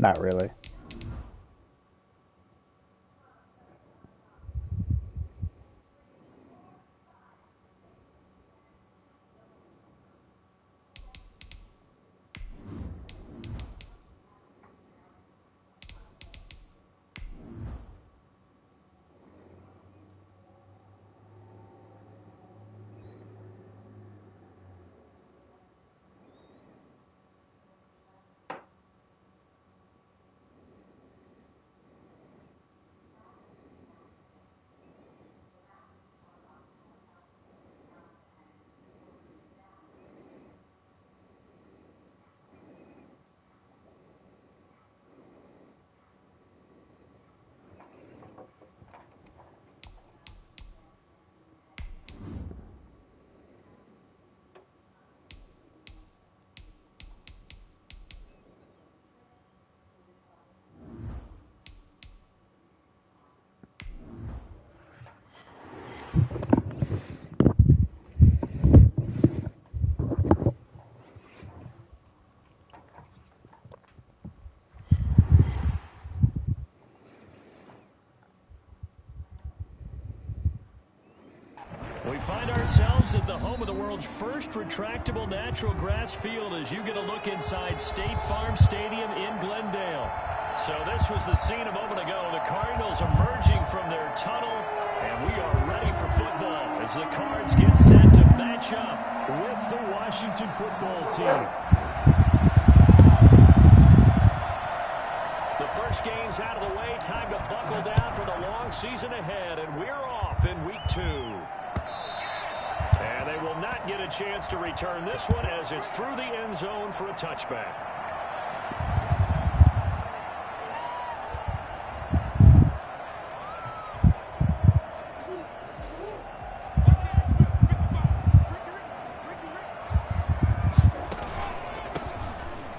Not really. We find ourselves at the home of the world's first retractable natural grass field as you get a look inside State Farm Stadium in Glendale. So this was the scene a moment ago. The Cardinals emerging from their tunnel, and we are ready for football as the Cards get set to match up with the Washington football team. The first game's out of the way. Time to buckle down for the long season ahead, and we're off in week 2. And they will not get a chance to return this one as it's through the end zone for a touchback.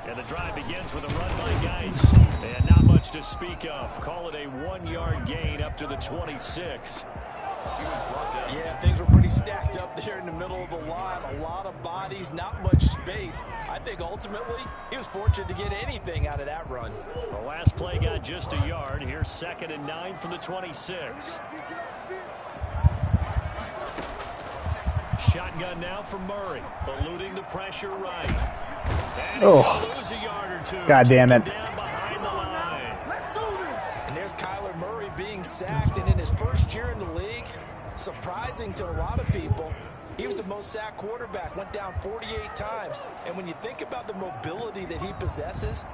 And the drive begins with a run by Geis. And not much to speak of. Call it a 1-yard gain up to the 26. Yeah, things were pretty stacked up there in the middle of the line. A lot of bodies, not much space. I think ultimately he was fortunate to get anything out of that run. The last play got just a yard. Here's 2nd and 9 from the 26. Shotgun now for Murray, eluding the pressure right. And he's gonna lose a yard or two. God damn it. Down behind the line. And there's Kyler Murray being sacked, and in his first year in the league, surprising to a lot of people, he was the most sacked quarterback, went down 48 times. And when you think about the mobility that he possesses,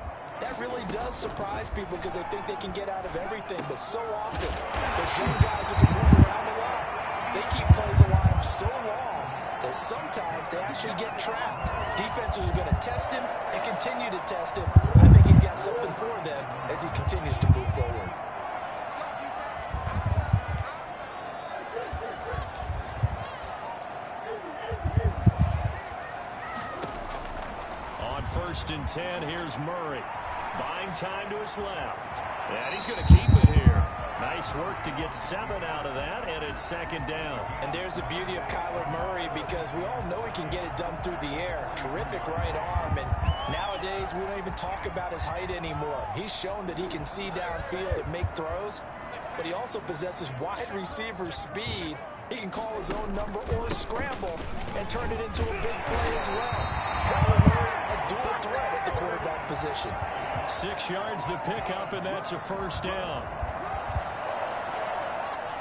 that really does surprise people because they think they can get out of everything. But so often, those young guys who can move around a lot, they keep plays alive so long that sometimes they actually get trapped. Defenses are going to test him and continue to test him. I think he's got something for them as he continues to move forward. On 1st and 10, here's Murray. Buying time to his left. And he's going to keep it here. Nice work to get 7 out of that, and it's 2nd down. And there's the beauty of Kyler Murray because we all know he can get it done through the air. Terrific right arm, and nowadays we don't even talk about his height anymore. He's shown that he can see downfield and make throws, but he also possesses wide receiver speed. He can call his own number or scramble and turn it into a big play as well. Kyler Murray, a dual threat at the quarterback position. 6 yards the pickup, and that's a 1st down.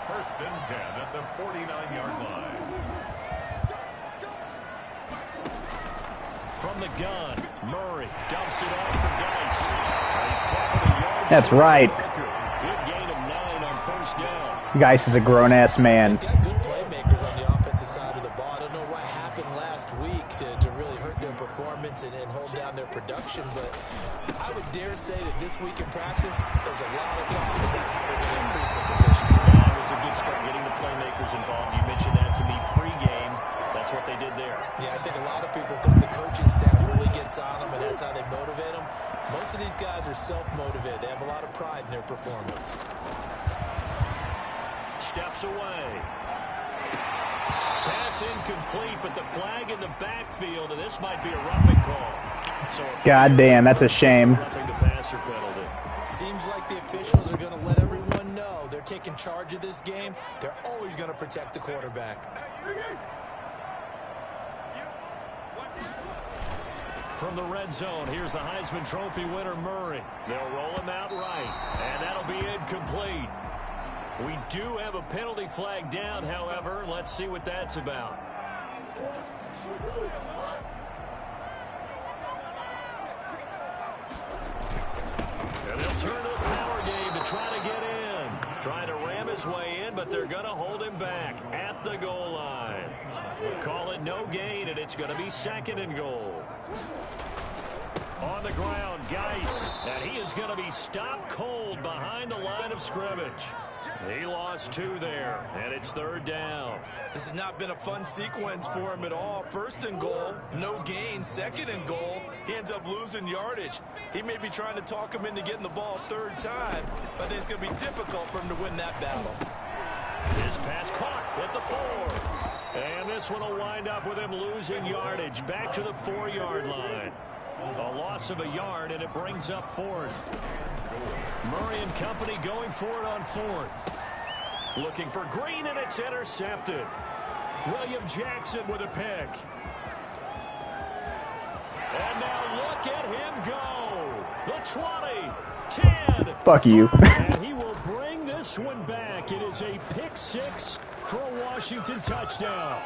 1st and 10 at the 49-yard line. From the gun, Murray dumps it off for Geis. He's tackled a yard. That's right. Good gain of 9 on 1st down. Geis is a grown-ass man. They've got good playmakers on the offensive side of the ball. I don't know what happened last week to really hurt their performance and hold down their production, but I would dare say that this week in practice, there's a lot of talk about how they're going to increase their efficiency. That was a good start getting the playmakers involved. You mentioned that to me pregame. That's what they did there. Yeah, I think a lot of people think the coaching staff really gets on them, and that's how they motivate them. Most of these guys are self-motivated. They have a lot of pride in their performance. Steps away. Pass incomplete, but the flag in the backfield, and this might be a roughing call. So God damn, that's a shame. Roughing the passer penalty. of this game, they're always going to protect the quarterback. From the red zone, here's the Heisman Trophy winner, Murray. They'll roll him out right, and that'll be incomplete. We do have a penalty flag down, however. Let's see what that's about. And they'll turn to the power game to try to get in. Trying to ram his way in, but they're going to hold him back at the goal line. Call it no gain, and it's going to be 2nd and goal. On the ground, Geis, and he is going to be stopped cold behind the line of scrimmage. He lost 2 there, and it's 3rd down. This has not been a fun sequence for him at all. 1st and goal, no gain. 2nd and goal, he ends up losing yardage. He may be trying to talk him into getting the ball 3rd time, but I think it's going to be difficult for him to win that battle. This pass caught at the 4. And this one will wind up with him losing yardage back to the 4-yard line. A loss of a yard, and it brings up 4th. Murray and company going for it on 4th. Looking for Green, and it's intercepted. William Jackson with a pick. And now look at him go. The 20, 10. Fuck you. And he will bring this one back. It is a pick 6 for a Washington touchdown.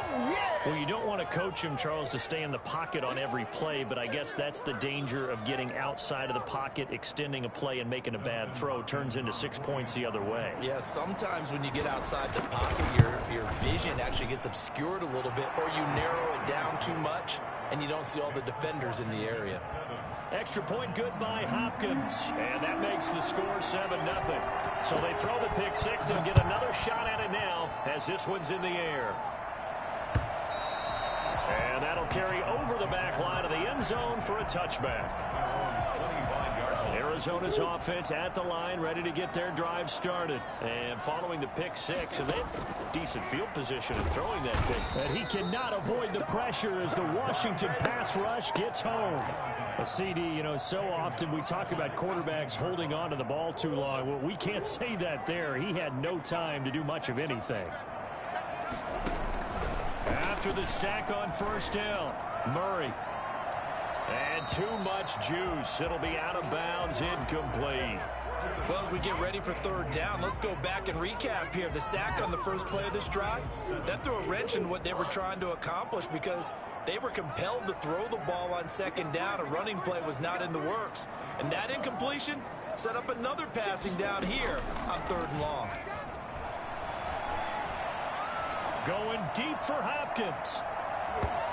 Well, you don't want to coach him, Charles, to stay in the pocket on every play, but I guess that's the danger of getting outside of the pocket, extending a play, and making a bad throw. Turns into 6 points the other way. Yeah, sometimes when you get outside the pocket, your vision actually gets obscured a little bit, or you narrow it down too much, and you don't see all the defenders in the area. Extra point good by Hopkins, and that makes the score 7-0. So they throw the pick 6. They'll get another shot at it now as this one's in the air. And that'll carry over the back line of the end zone for a touchback. Arizona's offense at the line, ready to get their drive started. And following the pick 6, and they have decent field position in throwing that pick. But he cannot avoid the pressure as the Washington pass rush gets home. A CD, you know, so often we talk about quarterbacks holding on to the ball too long. Well, we can't say that there. He had no time to do much of anything. After the sack on 1st down, Murray. And too much juice. It'll be out of bounds, incomplete. Well, as we get ready for 3rd down, let's go back and recap here. The sack on the first play of this drive, that threw a wrench in what they were trying to accomplish because they were compelled to throw the ball on 2nd down. A running play was not in the works. And that incompletion set up another passing down here on 3rd and long. Going deep for Hopkins.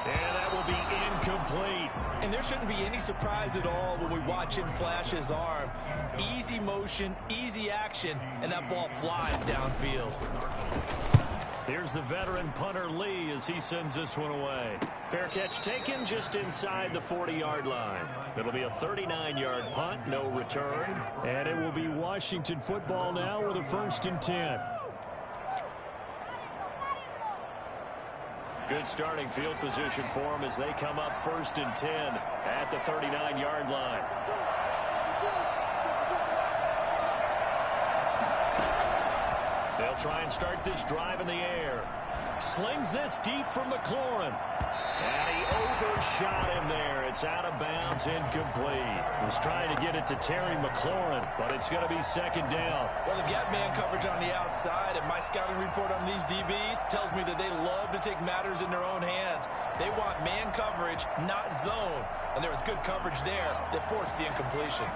And that will be incomplete. And there shouldn't be any surprise at all when we watch him flash his arm. Easy motion, easy action, and that ball flies downfield. Here's the veteran punter Lee as he sends this one away. Fair catch taken just inside the 40-yard line. It'll be a 39-yard punt, no return. And it will be Washington football now with a 1st and 10. Good starting field position for them as they come up 1st and 10 at the 39-yard line. They'll try and start this drive in the air. Slings this deep from McLaurin. And he overshot him there. It's out of bounds, incomplete. Was trying to get it to Terry McLaurin, but it's going to be 2nd down. Well, they've got man coverage on the outside, and my scouting report on these DBs tells me that they love to take matters in their own hands. They want man coverage, not zone. And there was good coverage there that forced the incompletion.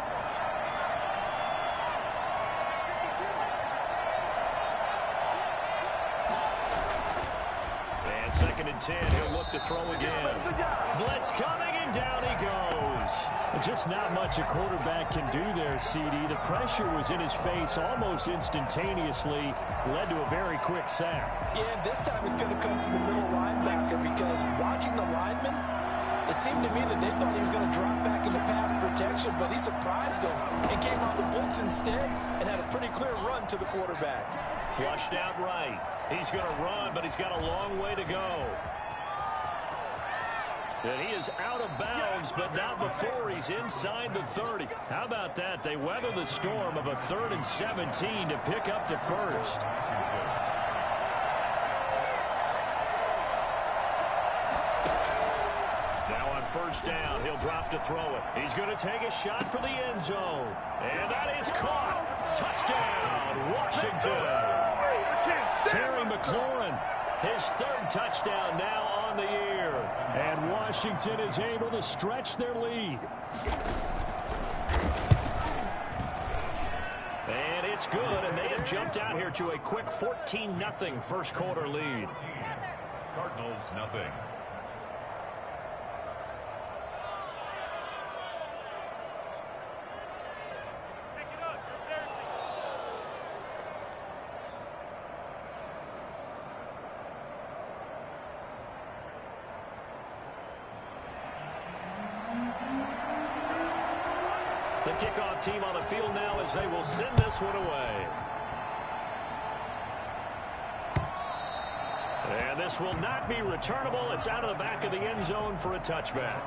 And 2nd and 10, he'll look to throw again. Blitz coming, and down he goes. Just not much a quarterback can do there, CD. The pressure was in his face almost instantaneously, led to a very quick sack. Yeah, this time it's going to come from the middle linebacker because watching the lineman, it seemed to me that they thought he was going to drop back into pass protection, but he surprised them and came off the blitz instead and had a pretty clear run to the quarterback. Flushed out right. He's going to run, but he's got a long way to go. And he is out of bounds, but not before he's inside the 30. How about that? They weather the storm of a 3rd and 17 to pick up the first. Now on first down, he'll drop to throw it. He's going to take a shot for the end zone. And that is caught. Touchdown, Washington. Terry McLaurin, his 3rd touchdown now on the year. And Washington is able to stretch their lead. And it's good, and they have jumped out here to a quick 14-0 first quarter lead. Cardinals, nothing. The kickoff team on the field now as they will send this one away. And this will not be returnable. It's out of the back of the end zone for a touchback.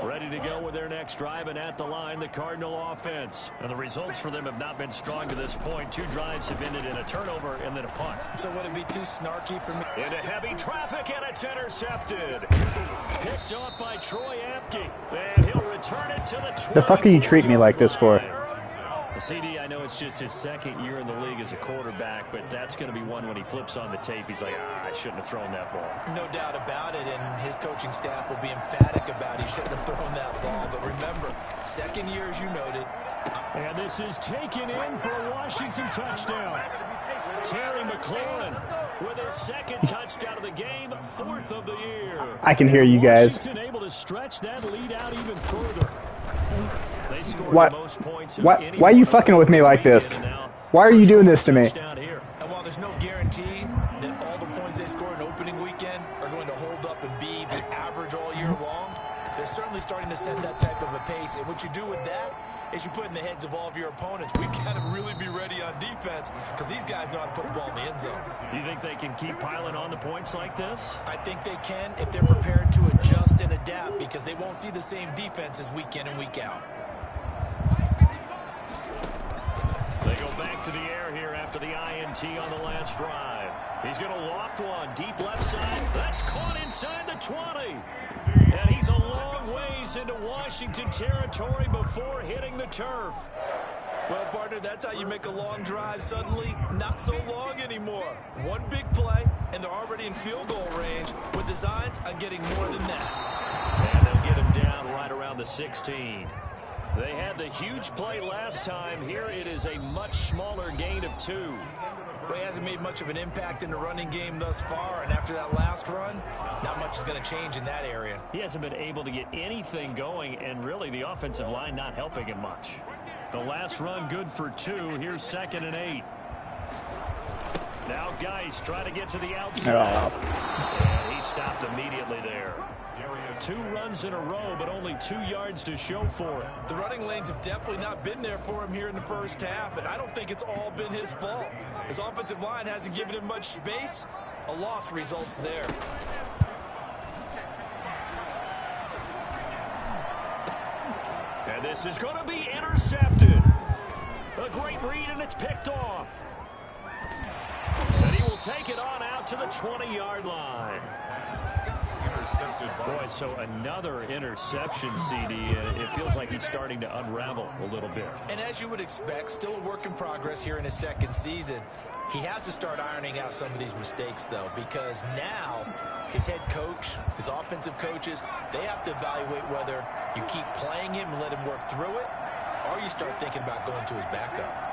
Ready to go with their next drive, and at the line, the Cardinal offense. And the results for them have not been strong to this point. 2 drives have ended in a turnover and then a punt. So would it be too snarky for me? Into heavy traffic, and it's intercepted. Picked off by Troy Apke. And he'll return it to the 20. The fuck are you treating me like this for? CD, I know it's just his 2nd year in the league as a quarterback, but that's going to be one when he flips on the tape. He's like, I shouldn't have thrown that ball. No doubt about it, and his coaching staff will be emphatic about he shouldn't have thrown that ball. But remember, 2nd year, as you noted. And this is taken in for a Washington touchdown. Terry McLaurin with his 2nd touchdown of the game, 4th of the year. I can hear you guys. Washington able to stretch that lead out even further. They scored What? the most points Why are you fucking with me like this? Why are you doing this to me? And while there's no guarantee that all the points they scored in opening weekend are going to hold up and be the average all year long, they're certainly starting to set that type of a pace. And what you do with that is you put in the heads of all of your opponents, we've got to really be ready on defense because these guys know how to put the ball in the end zone. You think they can keep piling on the points like this? I think they can if they're prepared to adjust and adapt because they won't see the same defenses week in and week out. They go back to the air here after the INT on the last drive. He's going to loft one deep left side. That's caught inside the 20. And he's a long ways into Washington territory before hitting the turf. Well, partner, that's how you make a long drive suddenly not so long anymore. One big play, and they're already in field goal range with designs on getting more than that. And they'll get him down right around the 16. They had the huge play last time. Here it is a much smaller gain of 2. Well, he hasn't made much of an impact in the running game thus far, and after that last run, not much is going to change in that area. He hasn't been able to get anything going, and really the offensive line not helping him much. The last run good for 2. Here's 2nd and 8. Now Geis trying to get to the outside. And he stopped immediately there. 2 runs in a row, but only 2 yards to show for it. The running lanes have definitely not been there for him here in the first half, and I don't think it's all been his fault. His offensive line hasn't given him much space. A loss results there. And this is going to be intercepted. A great read, and it's picked off. And he will take it on out to the 20-yard line. Boy, so another interception, CD. It feels like he's starting to unravel a little bit. And as you would expect, still a work in progress here in his 2nd season. He has to start ironing out some of these mistakes, though, because now his head coach, his offensive coaches, they have to evaluate whether you keep playing him and let him work through it, or you start thinking about going to his backup.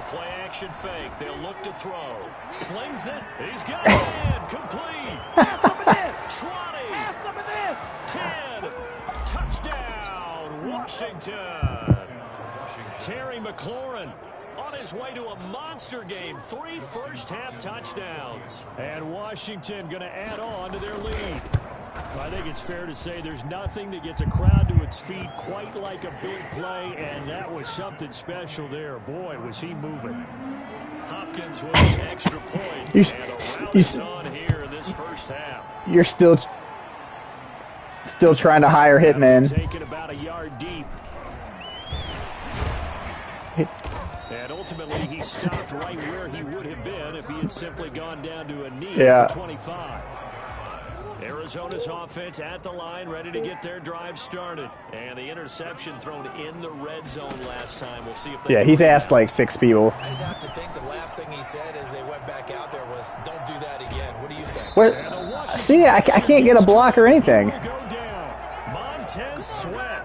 Play action fake. They'll look to throw. Slings this. He's got it in. Complete. Have some of this. 20. Have some of this. 10. Touchdown, Washington. Terry McLaurin on his way to a monster game. 3 first-half touchdowns. And Washington going to add on to their lead. I think it's fair to say there's nothing that gets a crowd to its feet quite like a big play, and that was something special there. Boy, was he moving. Hopkins with an extra point, and a round is on here in this first half. You're still trying to hire hitman. Taken about a yard deep. And ultimately, he stopped right where he would have been if he had simply gone down to a knee at the 25. Arizona's offense at the line, ready to get their drive started. And the interception thrown in the red zone last time. We'll see if they he's asked like 6 people. I just have to think the last thing he said as they went back out there was, don't do that again. What do you think? See, I can't get a block or anything. Montez Sweat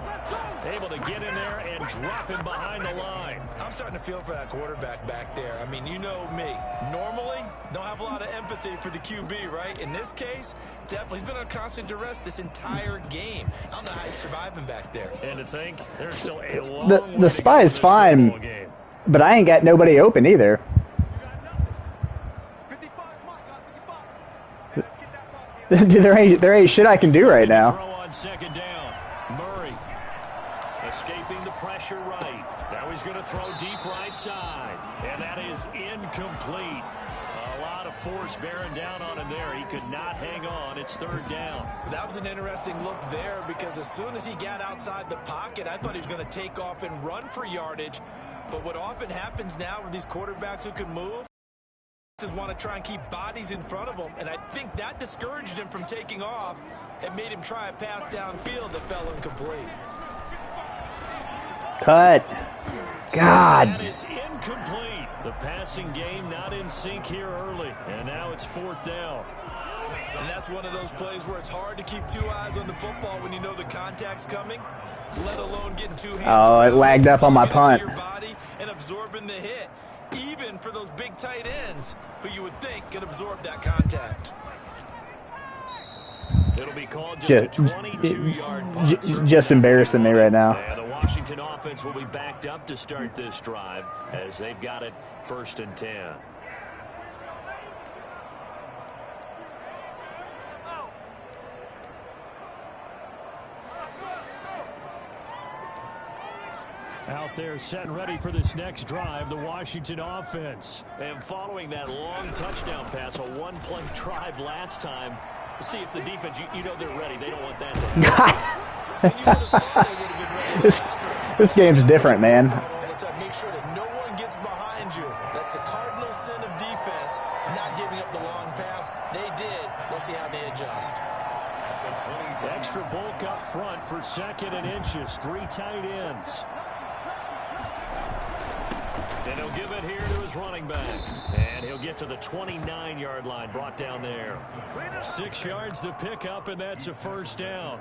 able to get in there and drop him behind the line. I'm starting to feel for that quarterback back there. I mean, you know me. Normally, don't have a lot of empathy for the QB, right? In this case, definitely. He's been on constant duress this entire game. I don't know how he's surviving back there. And to think, there's still a long way the to spy go is in this fine, football game. but I ain't got nobody open either. Dude, there ain't shit I can do right now. Throw on second down. Murray escaping the pressure right. Now he's going to throw deep right side. And that is incomplete. A lot of force bearing down on him there. He could not hang on. It's third down. That was an interesting look there because as soon as he got outside the pocket, I thought he was going to take off and run for yardage. But what often happens now with these quarterbacks who can move is want to try and keep bodies in front of him. And I think that discouraged him from taking off and made him try a pass downfield that fell incomplete. Cut. God. That is incomplete. The passing game not in sync here early. And now it's fourth down. And that's one of those plays where it's hard to keep 2 eyes on the football when you know the contact's coming, let alone getting 2 hands. Oh, it lagged up on my punt. Your body and absorbing the hit, even for those big tight ends who you would think can absorb that contact. It'll be called just a 22-yard punt. Just embarrassing me right now. And the Washington offense will be backed up to start this drive as they've got it 1st and 10. Out there set and ready for this next drive, the Washington offense. And following that long touchdown pass, a one-play drive last time, see if the defense, you know they're ready. They don't want that to This game's different, man. Make sure that no one gets behind you. That's the cardinal sin of defense, not giving up the long pass. They did. Let's see how they adjust. Extra bulk up front for 2nd and inches. 3 tight ends. And he'll give it here to his running back. And he'll get to the 29-yard line, brought down there. 6 yards to pick up, and that's a first down.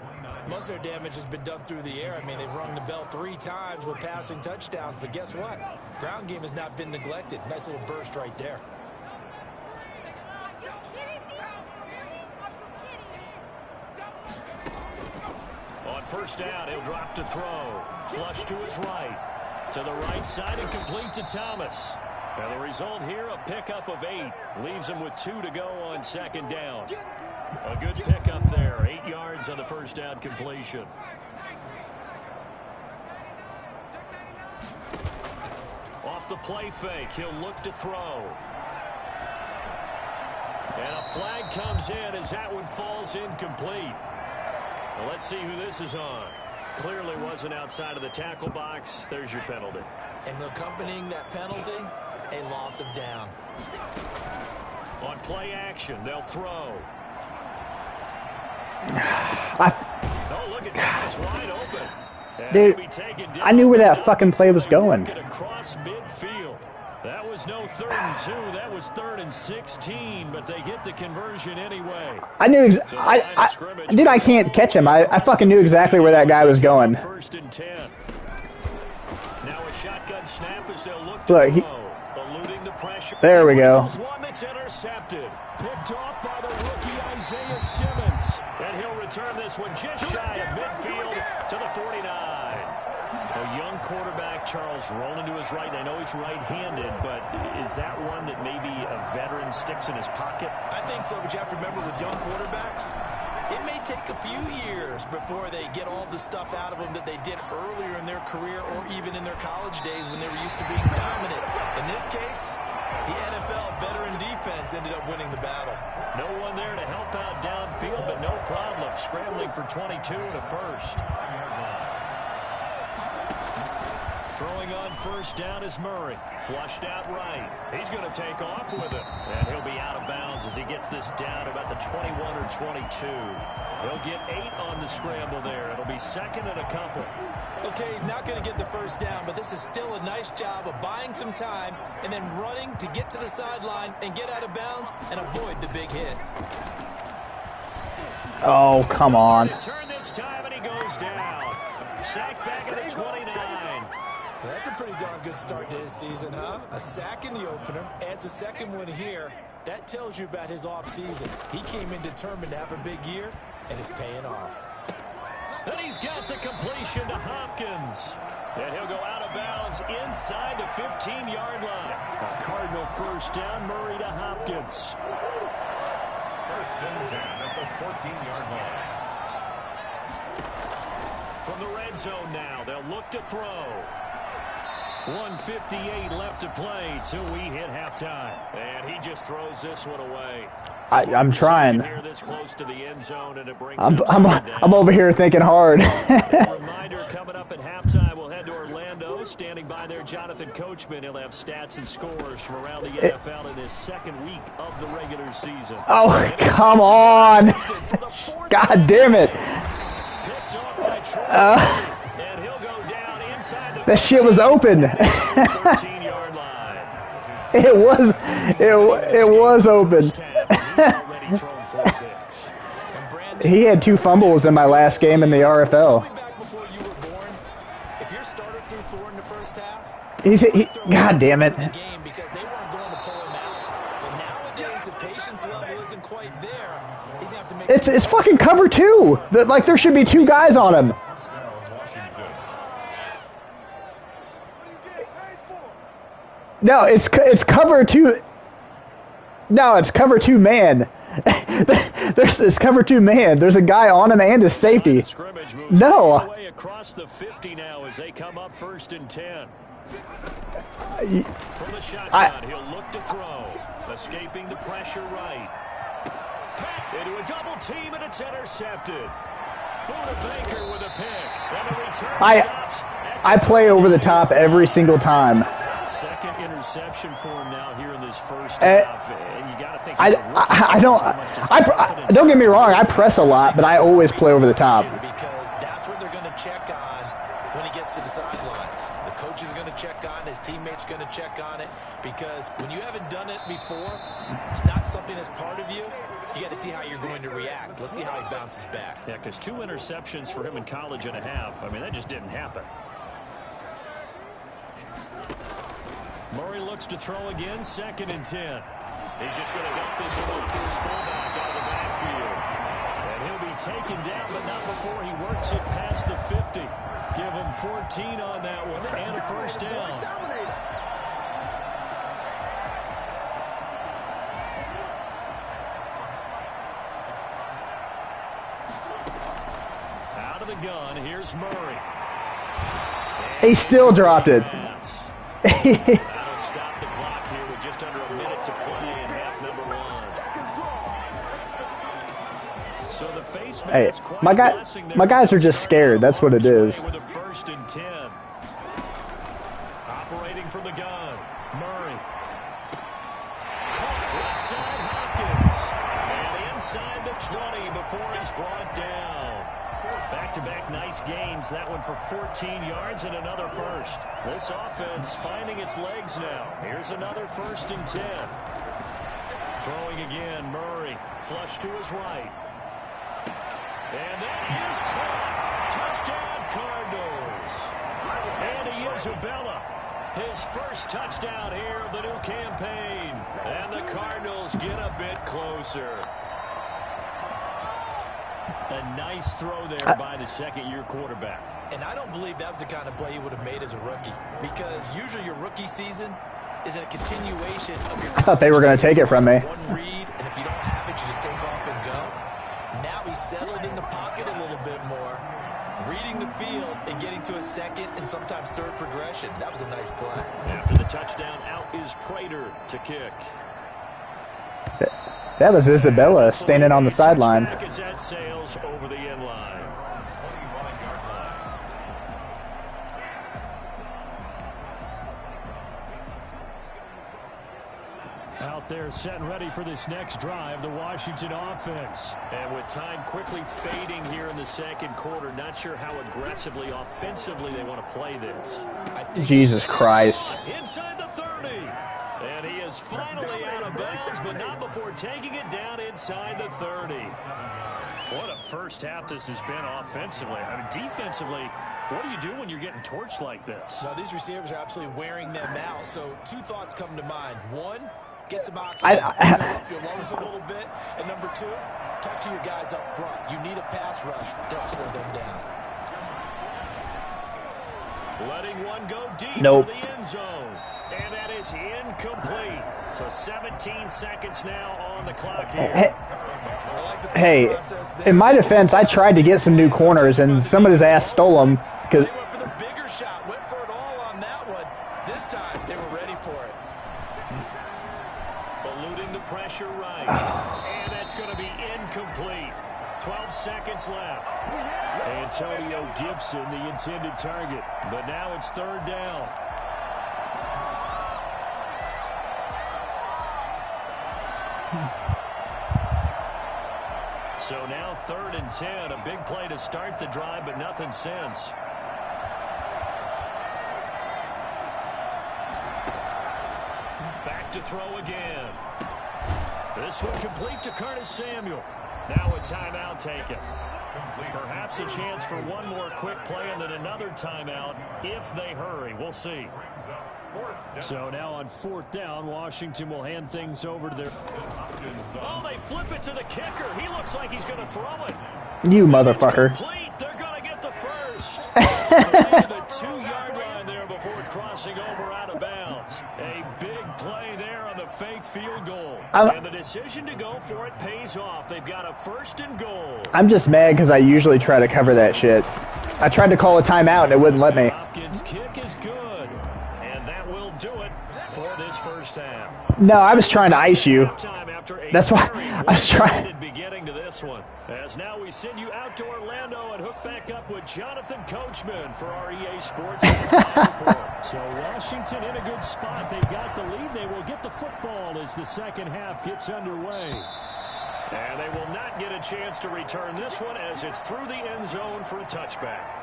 Most of their damage has been done through the air. I mean, they've rung the bell 3 times with passing touchdowns. But guess what? Ground game has not been neglected. Nice little burst right there. Are you kidding me? Really? Are you kidding me? On first down, he'll drop to throw. Flush to his right. To the right side and complete to Thomas. And the result here, a pickup of 8. Leaves him with 2 to go on 2nd down. A good pickup there. 8 yards on the first down completion. Off the play fake, he'll look to throw. And a flag comes in as that one falls incomplete. Well, let's see who this is on. Clearly wasn't outside of the tackle box. There's your penalty. And accompanying that penalty, a loss of down. On play action, they'll throw. Oh, look at Thomas wide open. And Dude, he'll be taken down. I knew where that fucking play was going. Across midfield. That was no 3rd and 2. That was 3rd and 16, but they get the conversion anyway. I knew dude, I can't catch him. I fucking knew exactly where that guy was going. 1st and 10. Now a shotgun snap as they'll look Look, to throw. Eluding the pressure. There we go. One that's intercepted. Picked off by the rookie Isaiah Simmons. And he'll return this one just shy of midfield to the 49. A young quarterback, Charles, rolling to his right. And I know he's right-handed, but is that one that maybe a veteran sticks in his pocket? I think so, but you have to remember with young quarterbacks, it may take a few years before they get all the stuff out of them that they did earlier in their career or even in their college days when they were used to being dominant. In this case, the NFL veteran defense ended up winning the battle. No one there to help out downfield, but no problem. Scrambling for 22 and a first. Throwing on first down is Murray. Flushed out right. He's going to take off with it. And he'll be out of bounds as he gets this down about the 21 or 22. He'll get 8 on the scramble there. It'll be second and a couple. Okay, he's not going to get the first down, but this is still a nice job of buying some time and then running to get to the sideline and get out of bounds and avoid the big hit. Oh, come on. Turn this time and he goes down. Sacked back at the 29. Well, that's a pretty darn good start to his season, huh? A sack in the opener, adds a second one here. That tells you about his offseason. He came in determined to have a big year, and it's paying off. And he's got the completion to Hopkins. And he'll go out of bounds inside the 15-yard line. A Cardinal first down, Murray to Hopkins. First and 10 at the 14-yard line. From the red zone now, they'll look to throw. 1:58 left to play till we hit halftime. And he just throws this one away. I'm trying. This close to the end zone, and it brings I'm over here thinking hard. A reminder coming up at halftime, we'll head to Orlando. Standing by there, Jonathan Coachman. He'll have stats and scores from around the NFL in his second week of the regular season. Oh, come on. God damn it. And he'll go down inside the that shit was open. 13-yard line. It was open. He had 2 fumbles in my last game in the RFL. God damn it. It's fucking cover 2. Like there should be 2 guys on him. No, it's cover 2. No, it's cover 2 man. It's cover 2 man. There's a guy on him and his safety. No. Across the 50 now as they come up first and 10. From the shotgun, he'll look to throw. Escaping the pressure right. Into a double team, and it's intercepted. Buda Baker with a pick. And the return stops. I play over the top every single time. Second interception for him now here in this first half. And you got to think don't get me wrong, I press a lot, but I always play over the top. Because that's what they're going to check on when he gets to the sidelines. The coach is going to check on it, his teammates going to check on it, because when you haven't done it before, it's not something that's part of you. You got to see how you're going to react. Let's see how he bounces back. Yeah, because 2 interceptions for him in college and a half. I mean, that just didn't happen. Murray looks to throw again, second and 10. He's just going to dump this one to his fullback out of the backfield. And he'll be taken down, but not before he works it past the 50. Give him 14 on that one and a first down. Out of the gun, here's Murray. He still dropped it. That'll stop the clock here with just under a minute to play in half number 1. So the face mask, hey, my guys are just scared. That's what it is. With a first and 10. Operating from the gun, Murray. Left side, Hopkins. And inside the 20 before he's brought down. Back-to-back nice gains. That one for 14 yards and another first. This offense finding its legs now. Here's another first and 10. Throwing again, Murray. Flush to his right. And that is caught. Touchdown, Cardinals. And Isabella, his first touchdown here of the new campaign. And the Cardinals get a bit closer. A nice throw there by the second-year quarterback. And I don't believe that was the kind of play he would have made as a rookie, because usually your rookie season is a continuation of your. I thought they were going to take it from me. One read, and if you don't have it, you just take off and go. Now he's settled in the pocket a little bit more, reading the field and getting to a second and sometimes third progression. That was a nice play. After the touchdown, out is Prater to kick. That was Isabella standing on the sideline. As that sails over the end line. Out there set and ready for this next drive, the Washington offense. And with time quickly fading here in the second quarter, not sure how aggressively, offensively they want to play this. Jesus Christ. Inside the 30. And he is finally out of bounds, but not before taking it down inside the 30. What a first half this has been offensively. I mean, defensively, what do you do when you're getting torched like this? Now, these receivers are absolutely wearing them out. So, two thoughts come to mind. One, get some oxygen, fill up your lungs a little bit. And number two, talk to your guys up front. You need a pass rush to help slow them down. Letting one go deep Nope. for the end zone. And that is incomplete. So 17 seconds now on the clock here. Hey, in my defense, I tried to get some new corners, and somebody's ass stole them. They went for the bigger shot, went for it all on that one. This time, they were ready for it. Eluding the pressure right. And that's going to be incomplete. 12 seconds left. Antonio Gibson, the intended target. But now it's third down. So now 3rd and 10. A big play to start the drive, but nothing since. Back to throw again. This one complete to Curtis Samuel. Now a timeout taken. Perhaps a chance for one more quick play and then another timeout if they hurry. We'll see. So now on 4th down, Washington will hand things over to their... Oh, they flip it to the kicker. He looks like he's going to throw it. You motherfucker. They're going to get the first. The 2-yard line there before crossing over out of bounds. A big play there on the fake field goal. And the decision to go for it pays off. They've got a 1st and goal. I'm just mad because I usually try to cover that shit. I tried to call a timeout and it wouldn't let me. Hopkins' kick is good. And that will do it for this first half. No, I was trying to ice you. That's why I was trying. Beginning to this one. As now we send you out to Orlando and hook back up with Jonathan Coachman for our EA Sports report. So Washington in a good spot. They've got the lead. They will get the football as the second half gets underway. And they will not get a chance to return this one as it's through the end zone for a touchback.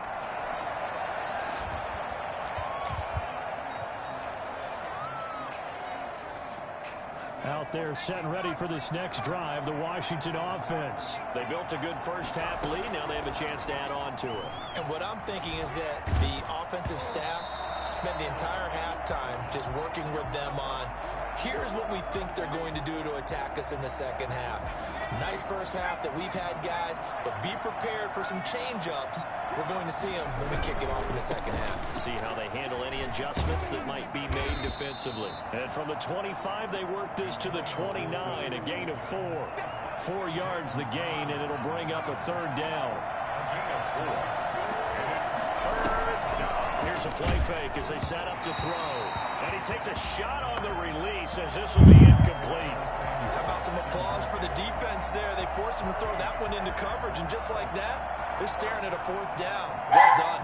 Out there set and ready for this next drive, the Washington offense. They built a good first half lead. Now they have a chance to add on to it. And what I'm thinking is that the offensive staff spent the entire halftime just working with them on, here's what we think they're going to do to attack us in the second half. Nice first half that we've had, guys, but be prepared for some change-ups. We're going to see them when we kick it off in the second half. See how they handle any adjustments that might be made defensively. And from the 25, they work this to the 29, a gain of 4. 4 yards the gain, and it'll bring up a 3rd down. Here's a play fake as they set up to throw. And he takes a shot on the release as this will be incomplete. How about some applause for the defense there? They forced him to throw that one into coverage, and just like that, they're staring at a 4th down. Well done.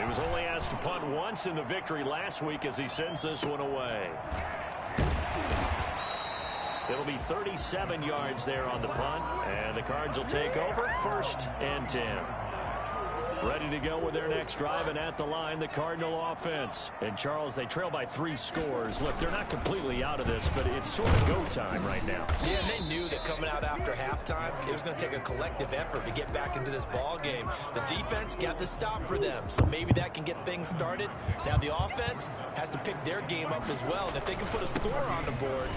He was only asked to punt once in the victory last week as he sends this one away. It'll be 37 yards there on the punt, and the Cards will take over 1st and 10. Ready to go with their next drive, and at the line, the Cardinal offense. And, Charles, they trail by 3 scores. Look, they're not completely out of this, but it's sort of go time right now. Yeah, and they knew that coming out after halftime, it was going to take a collective effort to get back into this ball game. The defense got the stop for them, so maybe that can get things started. Now the offense has to pick their game up as well. And if they can put a score on the board,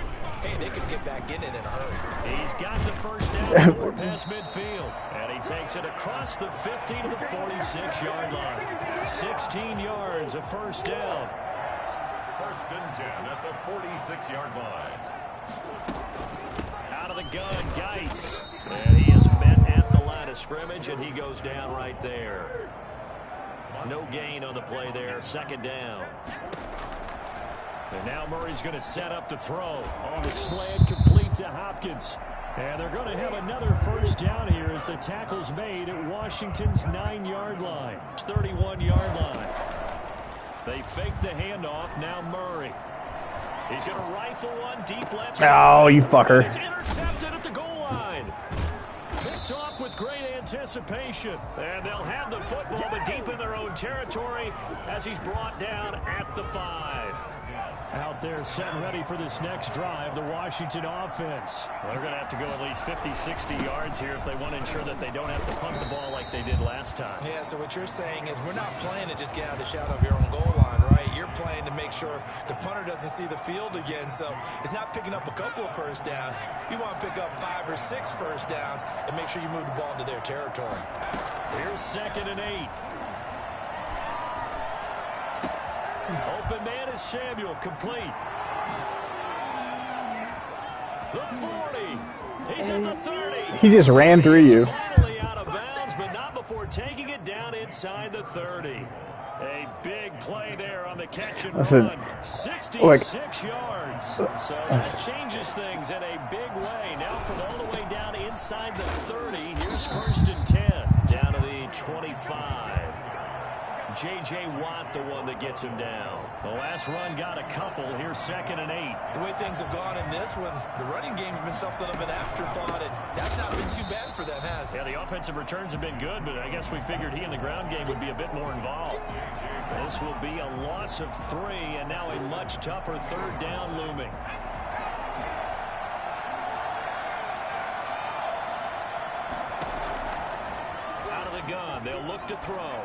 hey, they can get back in it in a hurry. He's got the first down over past midfield. And he takes it across the 50 to the 46-yard line. 16 yards, a first down. First and 10 at the 46-yard line. Out of the gun, Geis. And he is met at the line of scrimmage, and he goes down right there. No gain on the play there, second down. And now Murray's going to set up the throw. On the slant, complete to Hopkins. And they're going to have another first down here as the tackle's made at Washington's 9-yard line. 31-yard line. They fake the handoff. Now Murray. He's going to rifle one deep left side. Oh, you fucker. It's intercepted at the goal line. Picked off with great anticipation. And they'll have the football, but deep in their own territory as he's brought down at the 5. Out there set and ready for this next drive, the Washington offense. Well, they're going to have to go at least 50, 60 yards here if they want to ensure that they don't have to punt the ball like they did last time. Yeah, so what you're saying is we're not playing to just get out of the shadow of your own goal line, right? You're playing to make sure the punter doesn't see the field again. So it's not picking up a couple of first downs. You want to pick up 5 or 6 first downs and make sure you move the ball into their territory. Here's 2nd and 8. Open man is Samuel, complete. The 40. He's at the 30. He just ran through you. Finally out of bounds, but not before taking it down inside the 30. A big play there on the catch and run. 66 yards. So that changes things in a big way. Now from all the way down inside the 30, here's 1st and 10. Down to the 25. J.J. Watt, the one that gets him down. The last run got a couple. Here's 2nd and 8. The way things have gone in this one, the running game's been something of an afterthought, and that's not been too bad for them, has it? Yeah, the offensive returns have been good, but I guess we figured he in the ground game would be a bit more involved. This will be a loss of 3, and now a much tougher 3rd down looming. Out of the gun, they'll look to throw.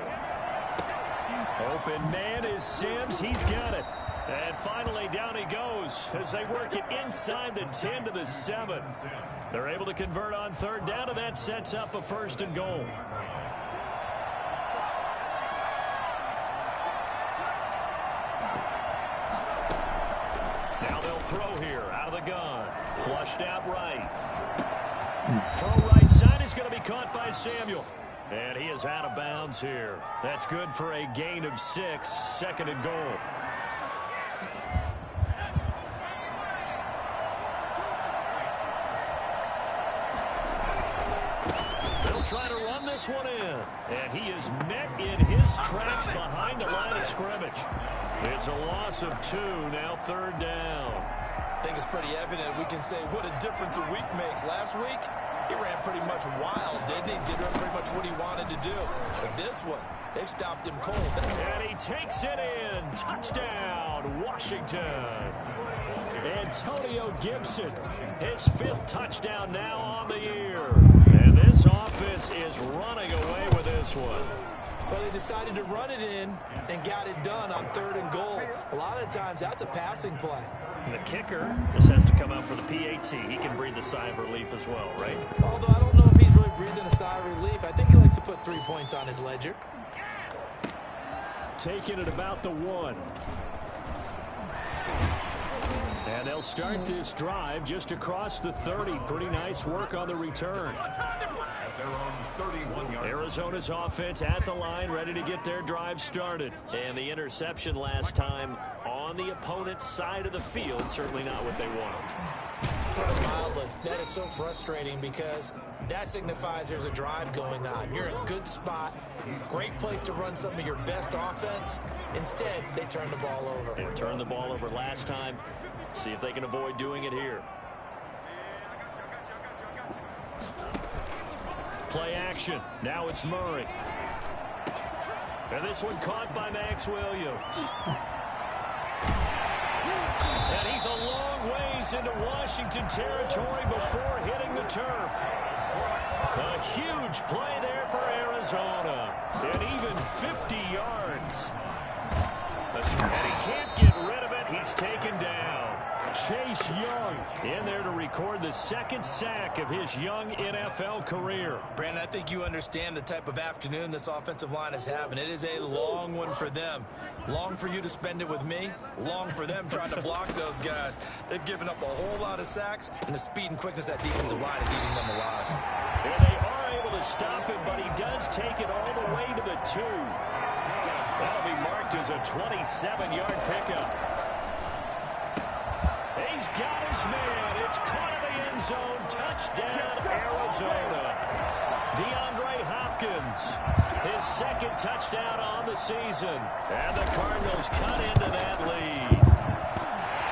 Open man is Sims. He's got it. And finally, down he goes as they work it inside the 10 to the 7. They're able to convert on 3rd down, and that sets up a 1st and goal. Now they'll throw here out of the gun. Flushed out right. Throw right side is going to be caught by Samuel. And he is out of bounds here. That's good for a gain of 6, 2nd and goal. They'll try to run this one in. And he is met in his tracks behind the line of scrimmage. It's a loss of 2, now 3rd down. I think it's pretty evident. We can say what a difference a week makes. Last week, he ran pretty much wild, didn't he? Did pretty much what he wanted to do. But this one, they stopped him cold. And he takes it in. Touchdown, Washington. Antonio Gibson, his 5th touchdown now on the year. And this offense is running away with this one. Well, they decided to run it in and got it done on 3rd and goal. A lot of times, that's a passing play. And the kicker just has to come out for the PAT. He can breathe a sigh of relief as well, right? Although I don't know if he's really breathing a sigh of relief. I think he likes to put 3 points on his ledger. Taking it about the 1. And they'll start this drive just across the 30. Pretty nice work on the return. Arizona's offense at the line, ready to get their drive started. And the interception last time on the opponent's side of the field, certainly not what they wanted. Put it mildly, that is so frustrating because that signifies there's a drive going on. You're in a good spot, great place to run some of your best offense. Instead, they turn the ball over. They turned the ball over last time. See if they can avoid doing it here. Play action. Now it's Murray. And this one caught by Max Williams. And he's a long ways into Washington territory before hitting the turf. A huge play there for Arizona. And even 50 yards. And he can't get rid In there to record the second sack of his young NFL career. Brandon, I think you understand the type of afternoon this offensive line is having. It is a long one for them. Long for you to spend it with me. Long for them trying to block those guys. They've given up a whole lot of sacks, and the speed and quickness of that defensive line is eating them alive. And they are able to stop him, but he does take it all the way to the 2. That'll be marked as a 27-yard pickup. He's got his man. It's caught in the end zone. Touchdown, Arizona. DeAndre Hopkins, his second touchdown on the season. And the Cardinals cut into that lead.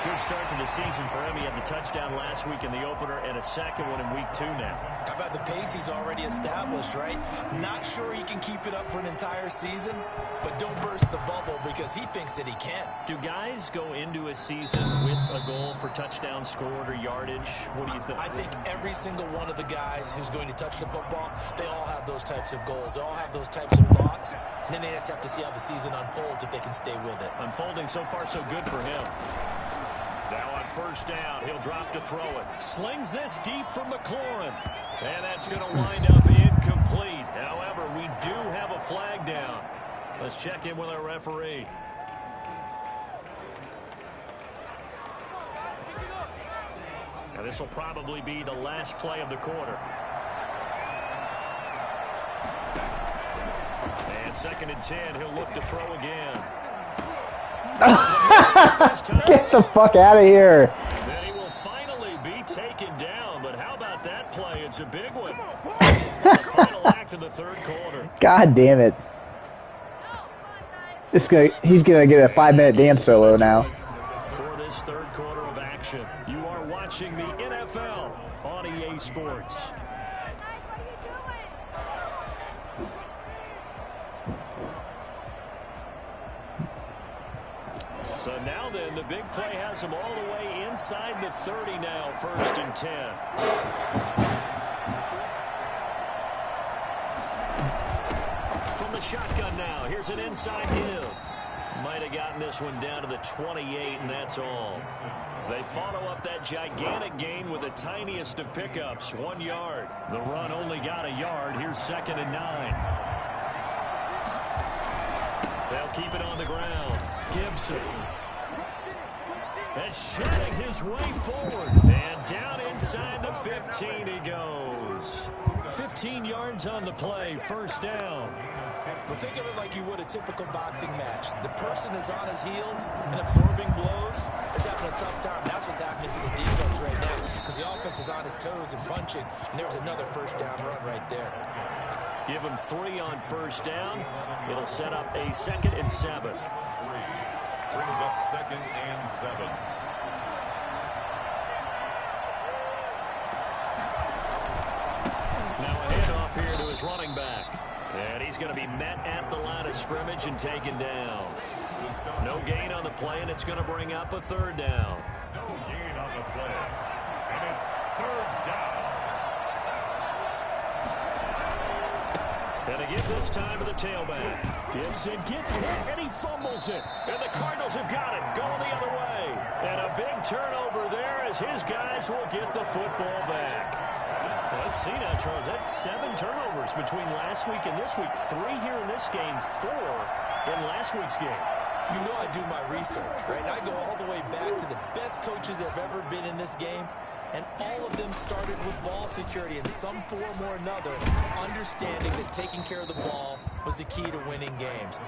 Good start to the season for him. He had the touchdown last week in the opener and a second one in week 2 now. How about the pace he's already established, right? Not sure he can keep it up for an entire season, but don't burst the bubble because he thinks that he can. Do guys go into a season with a goal for touchdown scored or yardage? What do you think? I think every single one of the guys who's going to touch the football, they all have those types of goals. They all have those types of thoughts. And then they just have to see how the season unfolds if they can stay with it. Unfolding so far so good for him. Now on first down, he'll drop to throw it. Slings this deep from McLaurin. And that's going to wind up incomplete. However, we do have a flag down. Let's check in with our referee. Now this will probably be the last play of the quarter. And 2nd and 10, he'll look to throw again. Get the fuck out of here. Then he will finally be taken down, but how about that play? It's a big one. Final act of the 3rd quarter. God damn it. He's gonna get a 5-minute dance solo now. For this 3rd quarter of action, you are watching the NFL on EA Sports. So now then, the big play has him all the way inside the 30 now, 1st and 10. From the shotgun now, here's an inside give. Might have gotten this one down to the 28, and that's all. They follow up that gigantic gain with the tiniest of pickups, 1 yard. The run only got a yard. Here's 2nd and 9. They'll keep it on the ground. Gibson. And shedding his way forward. And down inside the 15 he goes. 15 yards on the play, 1st down. Well, think of it like you would a typical boxing match. The person is on his heels and absorbing blows is having a tough time. That's what's happening to the defense right now because the offense is on his toes and punching, and there was another 1st down run right there. Give him 3 on 1st down. It'll set up a 2nd and 7. Brings up 2nd and 7. Now a handoff here to his running back. And he's going to be met at the line of scrimmage and taken down. No gain on the play, and it's going to bring up a 3rd down. No gain on the play. And it's 3rd down. And to give this time to the tailback. Gibson gets hit, and he fumbles it. And the Cardinals have got it, going the other way. And a big turnover there as his guys will get the football back. Let's see now, Charles. That's 7 turnovers between last week and this week. 3 here in this game, 4 in last week's game. You know I do my research, right? And I go all the way back to the best coaches that have ever been in this game. And all of them started with ball security in some form or another, understanding that taking care of the ball was the key to winning games.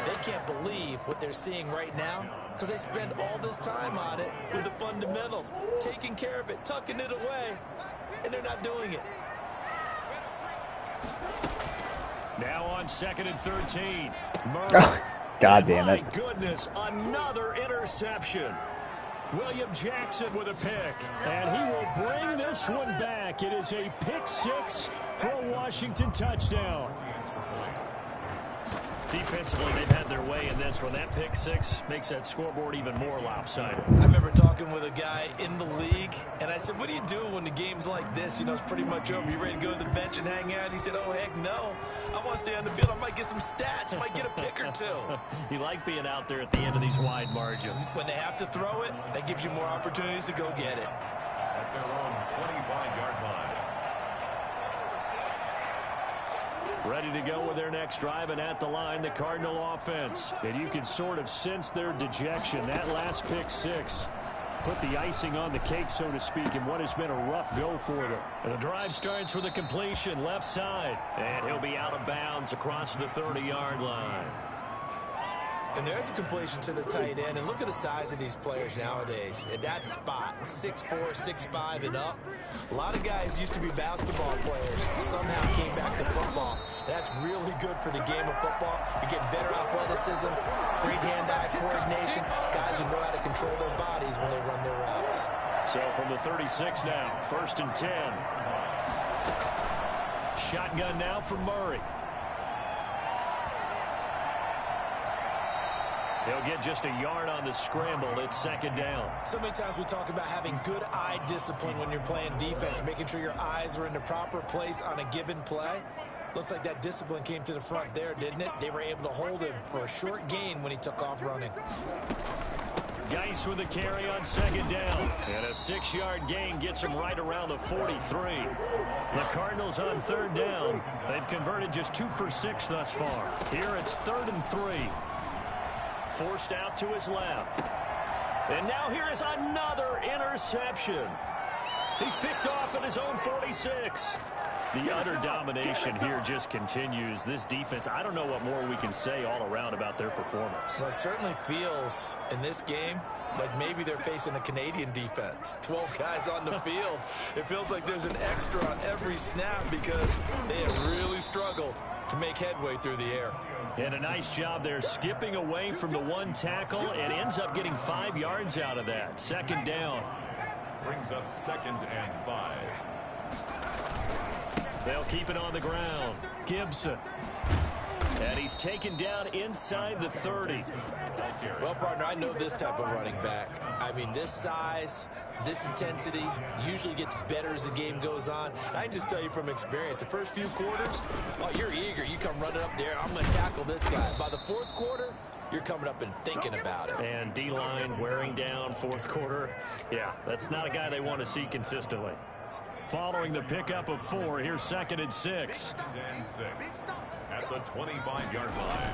They can't believe what they're seeing right now because they spend all this time on it with the fundamentals, taking care of it, tucking it away, and they're not doing it. Now on 2nd and 13. Murray. Oh, God damn it. My goodness, another interception. William Jackson with a pick, and he will bring this one back. It is a pick 6 for a Washington touchdown. Defensively, they've had their way in this one. That pick 6 makes that scoreboard even more lopsided. I remember talking with a guy in the league, and I said, what do you do when the game's like this? You know, it's pretty much over. You ready to go to the bench and hang out? He said, oh, heck no. I want to stay on the field. I might get some stats. I might get a pick or 2. You like being out there at the end of these wide margins. When they have to throw it, that gives you more opportunities to go get it. their own 25-yard line. Ready to go with their next drive, and at the line, the Cardinal offense. And you can sort of sense their dejection. That last pick six put the icing on the cake, so to speak, in what has been a rough go for them. And the drive starts with a completion left side. And he'll be out of bounds across the 30-yard line. And there's a completion to the tight end. And look at the size of these players nowadays. At that spot, 6'4", 6'5", and up. A lot of guys used to be basketball players. Somehow came back to football. That's really good for the game of football. You're getting better athleticism, great hand-eye coordination. Guys who know how to control their bodies when they run their routes. So from the 36 now, 1st and 10. Shotgun now for Murray. He'll get just a yard on the scramble. It's 2nd down. So many times we talk about having good eye discipline when you're playing defense, making sure your eyes are in the proper place on a given play. Looks like that discipline came to the front there, didn't it? They were able to hold him for a short gain when he took off running. Geis with a carry on 2nd down. And a 6-yard gain gets him right around the 43. The Cardinals on 3rd down. They've converted just 2 for 6 thus far. Here it's 3rd and 3. Forced out to his left. And now here is another interception. He's picked off at his own 46. The utter domination here just continues. This defense, I don't know what more we can say all around about their performance. Well, it certainly feels in this game like maybe they're facing a Canadian defense. 12 guys on the field. It feels like there's an extra on every snap because they have really struggled to make headway through the air. And a nice job there skipping away from the one tackle and ends up getting 5 yards out of that. 2nd down. Brings up 2nd and 5. They'll keep it on the ground. Gibson. And he's taken down inside the 30. Well, partner, I know this type of running back. I mean, this size, this intensity usually gets better as the game goes on. I can just tell you from experience, the first few quarters, oh, you're eager. You come running up there, I'm going to tackle this guy. By the 4th quarter, you're coming up and thinking about it. And D-line wearing down 4th quarter. Yeah, that's not a guy they want to see consistently. Following the pickup of 4, here's 2nd and 6. 2nd and 6 at the 25-yard line.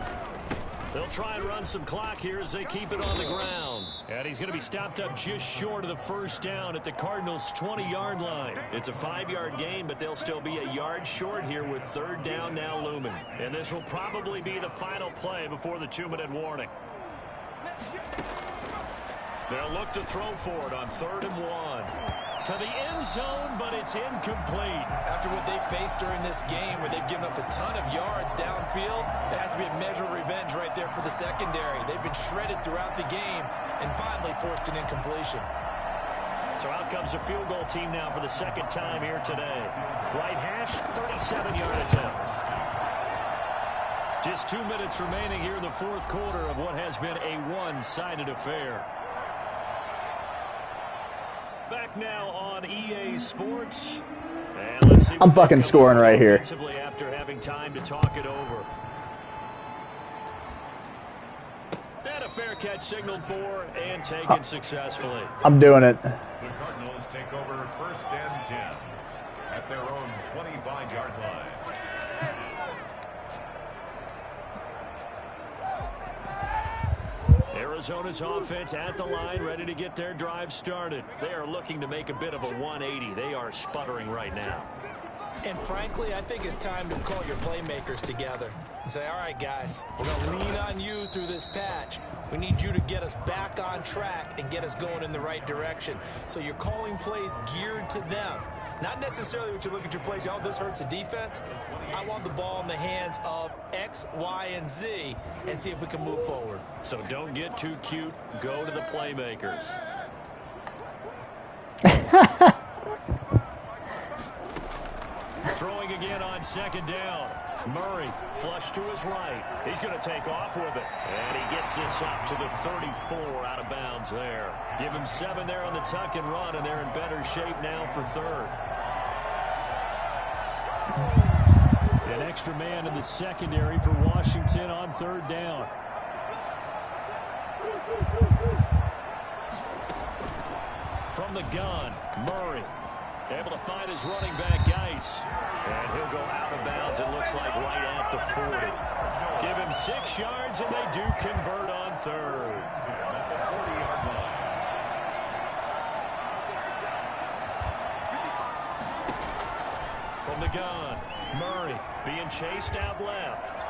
They'll try and run some clock here as they keep it on the ground. And he's going to be stopped up just short of the 1st down at the Cardinals' 20-yard line. It's a 5-yard gain, but they'll still be a yard short here with 3rd down now looming. And this will probably be the final play before the 2-minute warning. They'll look to throw for it on 3rd and 1. To the end zone, but it's incomplete. After what they've faced during this game, where they've given up a ton of yards downfield, it has to be a measure of revenge right there for the secondary. They've been shredded throughout the game and finally forced an incompletion. So out comes a field goal team now for the 2nd time here today. Right hash, 37-yard attempt. Just 2 minutes remaining here in the 4th quarter of what has been a one-sided affair. Back now on EA Sports. And let's see I'm fucking scoring right here. After having time to talk it over. And a fair catch signaled for and taken successfully. I'm doing it. The Cardinals take over 1st and 10 at their own 25-yard line. Arizona's offense at the line, ready to get their drive started. They are looking to make a bit of a 180. They are sputtering right now. And frankly, I think it's time to call your playmakers together and say, all right, guys, we're going to lean on you through this patch. We need you to get us back on track and get us going in the right direction. So you're calling plays geared to them. Not necessarily what you look at your plays, oh, this hurts the defense. I want the ball in the hands of X, Y, and Z and see if we can move forward. So don't get too cute. Go to the playmakers. Throwing again on 2nd down. Murray flush to his right. He's going to take off with it. And he gets this up to the 34 out of bounds there. Give him 7 there on the tuck and run, and they're in better shape now for 3rd. An extra man in the secondary for Washington on 3rd down. From from the gun. Murray able to find his running back, Geis. And he'll go out of bounds, it looks like, right at the 40. Give him 6 yards, and they do convert on third. From the gun, Murray being chased out left.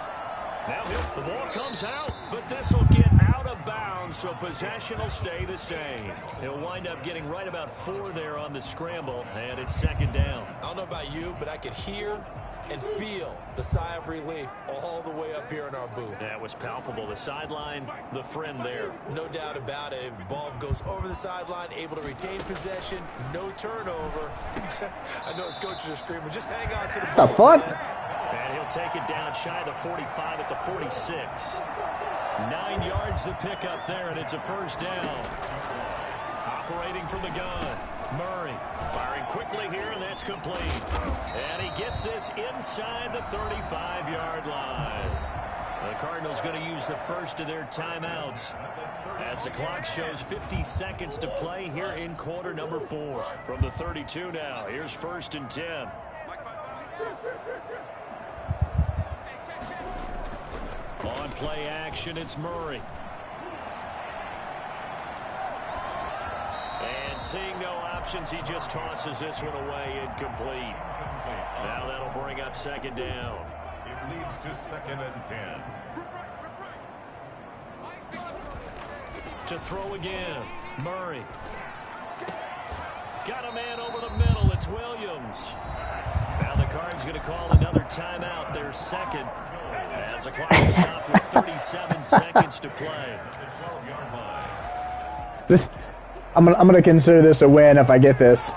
Now the ball comes out, but this will get out of bounds, so possession will stay the same. He'll wind up getting right about 4 there on the scramble, and it's second down. I don't know about you, but I could hear and feel the sigh of relief all the way up here in our booth. That was palpable. The sideline, the friend there. No doubt about it. If the ball goes over the sideline, able to retain possession, no turnover. I know his coaches are screaming, just hang on to the ball. The fuck? Man. And he'll take it down shy of the 45 at the 46. 9 yards to pick up there, and it's a first down. Operating from the gun, Murray firing quickly here, and that's complete. And he gets this inside the 35-yard line. The Cardinals going to use the first of their timeouts as the clock shows 50 seconds to play here in quarter number 4. From the 32 now, here's 1st and 10. On play action, it's Murray. And seeing no options, he just tosses this one away, incomplete. Now that'll bring up second down. It leads to 2nd and 10. To throw again, Murray. Got a man over the middle, it's Williams. Now the Cards going to call another timeout, their second. As the clock is stopped with 37 seconds to play. I'm gonna consider this a win if I get this.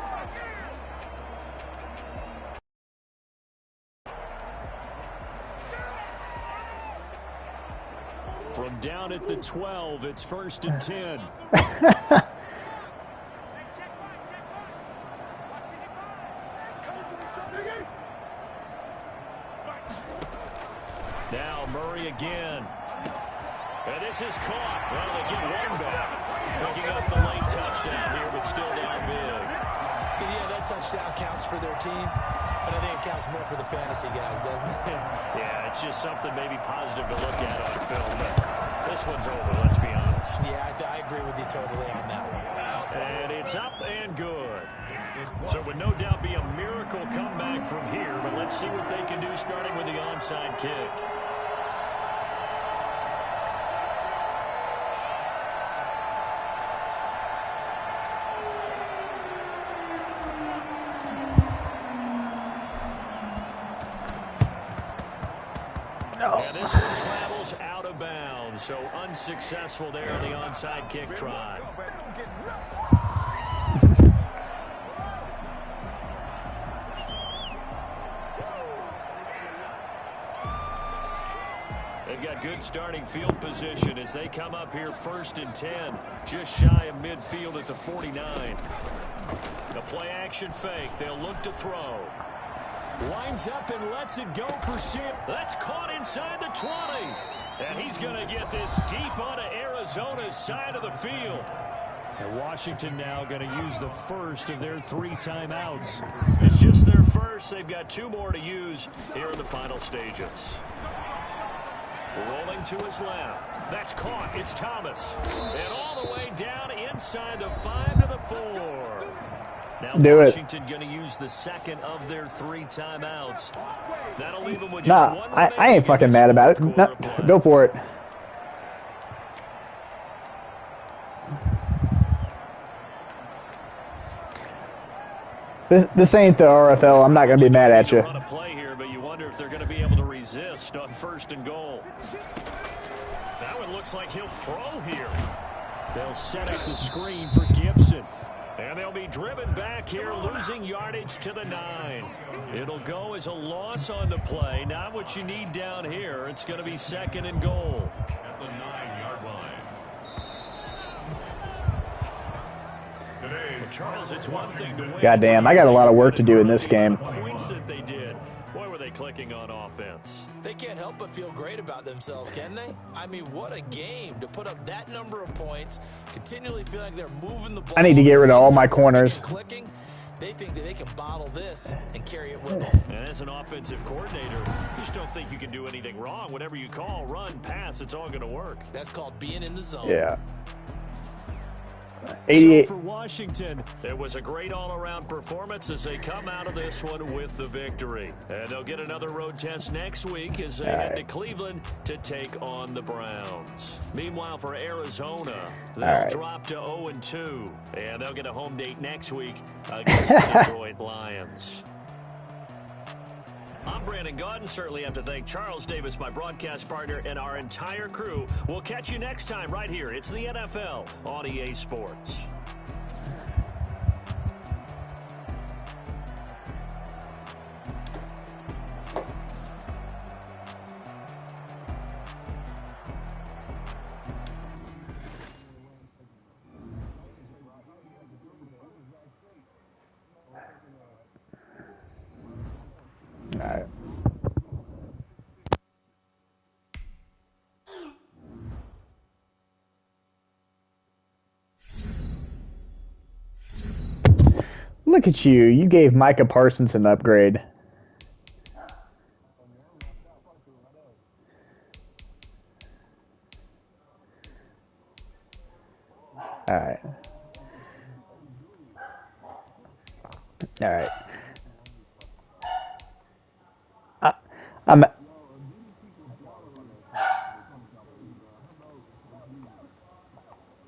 From down at the 12, it's 1st and 10. Now Murray again. And this is caught. Well, they get one back. Picking up the late touchdown here, but still down big. And yeah, that touchdown counts for their team, but I think it counts more for the fantasy guys, doesn't it? Yeah, it's just something maybe positive to look at on film. But this one's over, let's be honest. Yeah, I agree with you totally on that one. And it's up and good. So it would no doubt be a miracle comeback from here, but let's see what they can do starting with the onside kick. And this one travels out of bounds, so unsuccessful there on the onside kick try. They've got good starting field position as they come up here 1st and 10, just shy of midfield at the 49. The play action fake, they'll look to throw. Winds up and lets it go for Ship. That's caught inside the 20. And he's going to get this deep onto Arizona's side of the field. And Washington now going to use the first of their 3 timeouts. It's just their first. They've got 2 more to use here in the final stages. Rolling to his left. That's caught. It's Thomas. And all the way down inside the 5 to the 4. Now Washington going to use the second of their 3 timeouts. That'll leave them with just one. I ain't fucking mad about it. No, go for it. This ain't the RFL. I'm not going to be mad at you. Run a play here, but you wonder if they're going to be able to resist on 1st and goal. That one looks like he'll throw here. They'll set up the screen for Gibson. And they'll be driven back here, losing yardage to the 9. It'll go as a loss on the play. Not what you need down here. It's going to be 2nd and goal. At the 9-yard line. Charles, it's one thing to win. Goddamn, I got a lot of work to do in this game. Points that they did. Boy, were they get clicking on offense. They can't help but feel great about themselves, can they? I mean, what a game to put up that number of points, continually feel like they're moving the ball. I need to get rid of all my corners. Clicking. They think that they can bottle this and carry it with them. And as an offensive coordinator, you just don't think you can do anything wrong. Whatever you call, run, pass, it's all going to work. That's called being in the zone. Yeah. 88. So for Washington, it was a great all-around performance as they come out of this one with the victory. And they'll get another road test next week as they head to Cleveland to take on the Browns. Meanwhile, for Arizona, they'll drop to 0-2, and they'll get a home date next week against the Detroit Lions. I'm Brandon Gaudin. Certainly have to thank Charles Davis, my broadcast partner, and our entire crew. We'll catch you next time right here. It's the NFL on EA Sports. All right. Look at you. You gave Micah Parsons an upgrade. All right. All right. I'm